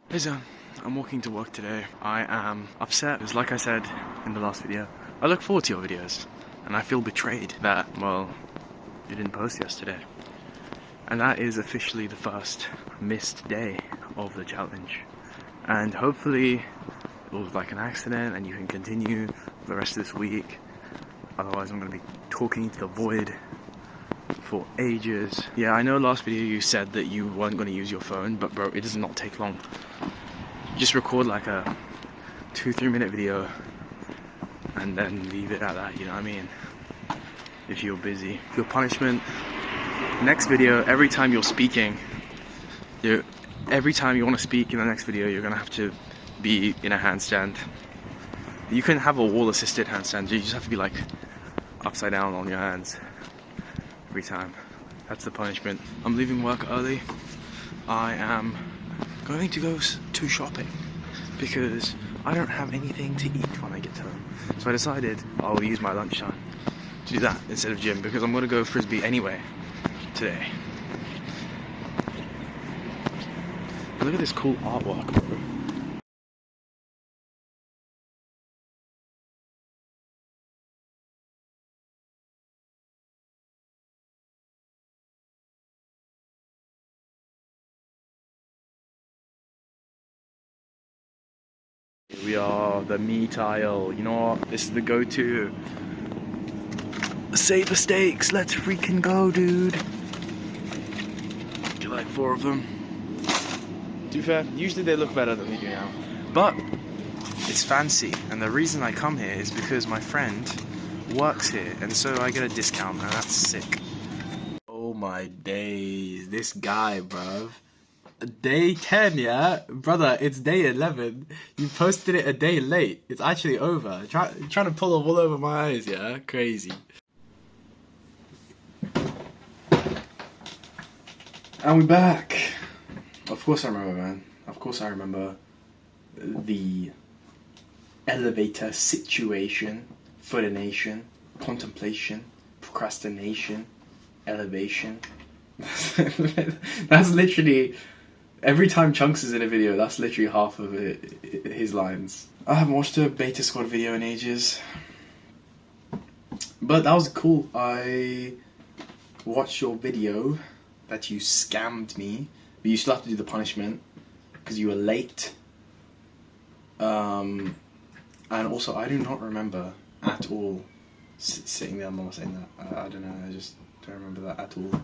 Hey Zan, I'm walking to work today. I am upset because, like I said in the last video, I look forward to your videos and I feel betrayed that, well, you didn't post yesterday. And that is officially the first missed day of the challenge. And hopefully it was like an accident and you can continue for the rest of this week. Otherwise I'm going to be talking to the void for ages. Yeah, I know last video you said that you weren't going to use your phone, but bro, it does not take long. Just record like a 2-3 minute video and then leave it at that, you know what I mean? If you're busy. Your punishment, next video, every time you're speaking, every time you want to speak in the next video, you're gonna have to be in a handstand. You can have a wall assisted handstand, you just have to be like upside down on your hands every time. That's the punishment. I'm leaving work early. I am going to go to shopping because I don't have anything to eat when I get home. So I decided I'll use my lunchtime to do that instead of gym because I'm going to go frisbee anyway today. Look at this cool artwork, bro. Here we are, the meat aisle. You know what? This is the go-to. Save the steaks. Let's freaking go, dude. Get like 4 of them. To be fair, usually they look better than they do now. But it's fancy, and the reason I come here is because my friend works here, and so I get a discount, and that's sick. Oh my days, this guy, bruv. Day 10, yeah? Brother, it's day 11. You posted it a day late. It's actually over. Trying to pull a wool over my eyes, yeah? Crazy. And we're back. Of course I remember, man. Of course I remember the elevator situation, foodination, contemplation, procrastination, elevation. That's literally, every time Chunks is in a video, that's literally half of his lines. I haven't watched a Beta Squad video in ages. But that was cool. I watched your video that you scammed me, but you still have to do the punishment because you were late. And also, I do not remember at all sitting there and saying that. I don't know, I just don't remember that at all.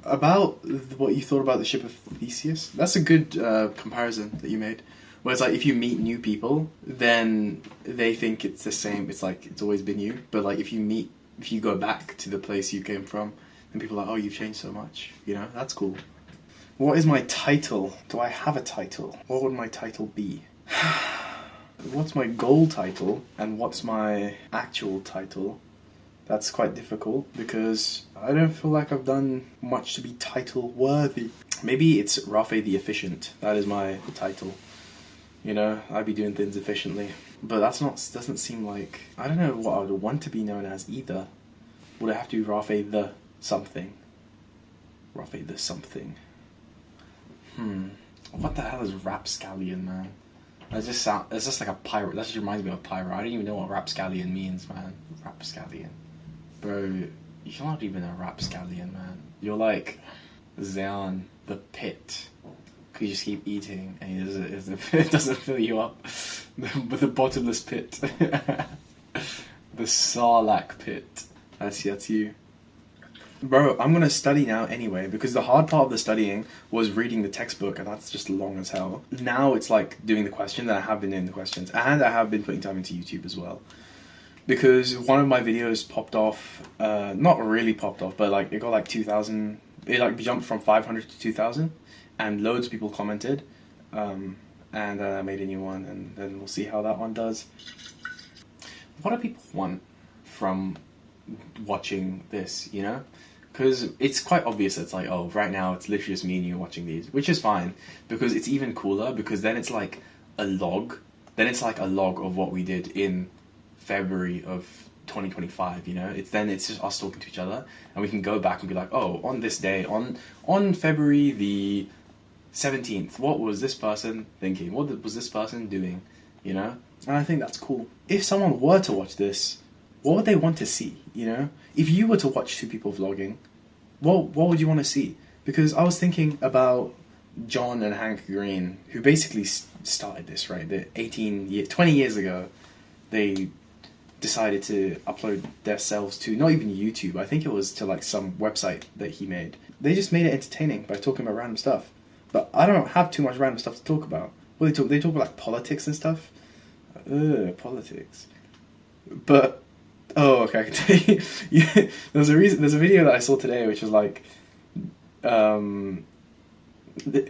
About what you thought about the ship of Theseus, that's a good comparison that you made. Where it's like, if you meet new people, then they think it's the same, it's like it's always been you. But like, if you go back to the place you came from, then people are like, oh, you've changed so much, you know? That's cool. What is my title? Do I have a title? What would my title be? What's my goal title and what's my actual title? That's quite difficult because I don't feel like I've done much to be title worthy. Maybe it's Rafe the Efficient. That is my title. You know, I'd be doing things efficiently. But doesn't seem like, I don't know what I would want to be known as either. Would I have to be Rafe the something? Rafe the something. What the hell is rapscallion, man? It's just like a pirate. That just reminds me of a pirate. I don't even know what rapscallion means, man. Rapscallion. Bro, you're not even a rapscallion, man. You're like Zion the pit. Cause you just keep eating and it doesn't fill you up. The bottomless pit. The Sarlacc pit. That's you. Bro, I'm gonna study now anyway, because the hard part of the studying was reading the textbook, and that's just long as hell. Now it's like doing the questions, and I have been doing the questions, and I have been putting time into YouTube as well. Because one of my videos popped off, not really popped off, but like it got like 2,000, it like jumped from 500 to 2,000, and loads of people commented, and I made a new one, and then we'll see how that one does. What do people want from watching this, you know? Because it's quite obvious. It's like, oh, right now it's literally just me and you watching these, which is fine, because it's even cooler, because then it's like a log. Then it's like a log of what we did in February of 2025, you know? It's just us talking to each other, and we can go back and be like, oh, on this day, on February the 17th. What was this person thinking? What was this person doing? You know? And I think that's cool. If someone were to watch this, what would they want to see? You know? If you were to watch two people vlogging, what would you want to see? Because I was thinking about John and Hank Green, who basically started this, right? 20 years ago, they decided to upload themselves to not even YouTube. I think it was to like some website that he made. They just made it entertaining by talking about random stuff. But I don't have too much random stuff to talk about. Well, they talk about like politics and stuff. Politics. But okay, I can tell you. Yeah, there's a video that I saw today which was like, it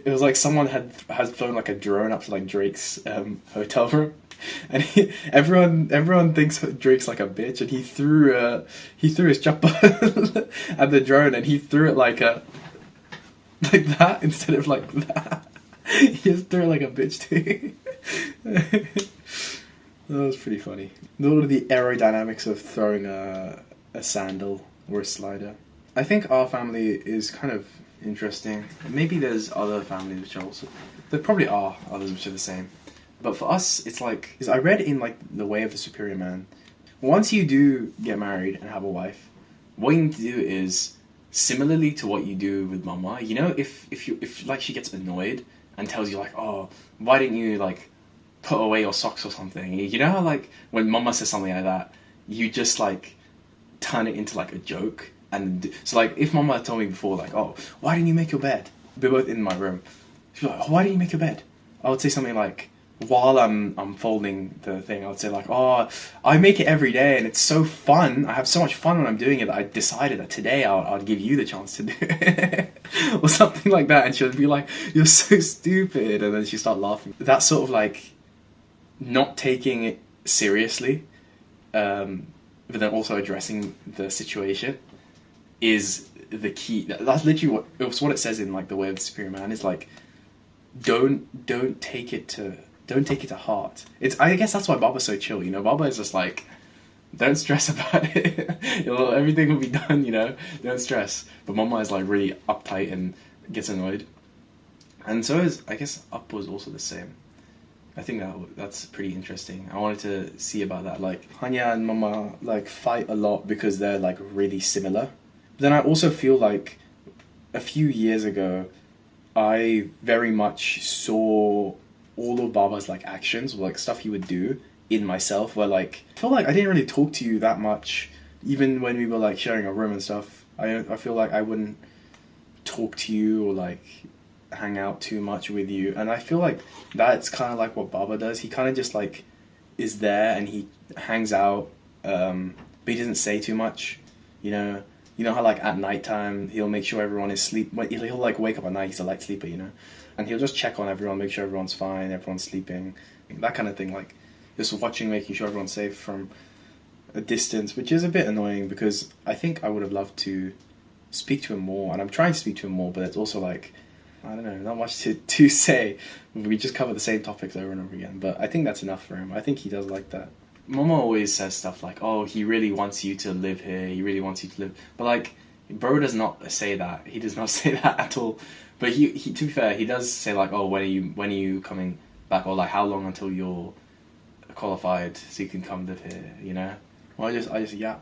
was like someone had flown like a drone up to like Drake's hotel room, and everyone thinks Drake's like a bitch, and he threw his chopper at the drone, and he threw it like that instead of like that. He just threw it like a bitch too. That was pretty funny. What are the aerodynamics of throwing a sandal or a slider? I think our family is kind of interesting. Maybe there's other families which are also... There probably are others which are the same. But for us, it's like... I read in like The Way of the Superior Man, once you do get married and have a wife, what you need to do is, similarly to what you do with mama, you know, if like she gets annoyed and tells you like, oh, why didn't you like put away your socks or something? You know how like when mama says something like that, you just like turn it into like a joke. And so like if mama told me before like, oh, why didn't you make your bed? We're both in my room. She'd be like, oh, why didn't you make your bed? I would say something like, while I'm folding the thing, I would say like, oh, I make it every day and it's so fun. I have so much fun when I'm doing it that I decided that today I'll give you the chance to do it. Or something like that. And she would be like, you're so stupid. And then she'd start laughing. That sort of like not taking it seriously, but then also addressing the situation is the key. That's literally what it says in like The Way of the Superior Man. Is like, don't take it to heart. I guess that's why Baba's so chill. You know, Baba is just like, don't stress about it. Everything will be done. You know, don't stress. But Mama is like really uptight and gets annoyed. And so is, I guess, Up was also the same. I think that's pretty interesting. I wanted to see about that. Like Hanya and Mama like fight a lot because they're like really similar. But then I also feel like a few years ago, I very much saw all of Baba's like actions, or like stuff he would do in myself, where like I feel like I didn't really talk to you that much, even when we were like sharing a room and stuff. I feel like I wouldn't talk to you or like hang out too much with you, and I feel like that's kind of like what Baba does. He kind of just like is there and he hangs out, but he doesn't say too much. You know how like at nighttime he'll make sure everyone is asleep. He'll like wake up at night. He's a light sleeper, you know, and he'll just check on everyone, make sure everyone's fine, everyone's sleeping, that kind of thing. Like just watching, making sure everyone's safe from a distance, which is a bit annoying because I think I would have loved to speak to him more, and I'm trying to speak to him more, but it's also like, I don't know, not much to say. We just cover the same topics over and over again, but I think that's enough for him. I think he does like that. Mama always says stuff like, oh, he really wants you to live here, he really wants you to live, but like, bro does not say that. He does not say that at all. But he to be fair, he does say like, oh, when are you coming back, or like how long until you're qualified so you can come live here, you know? Well, I just yap.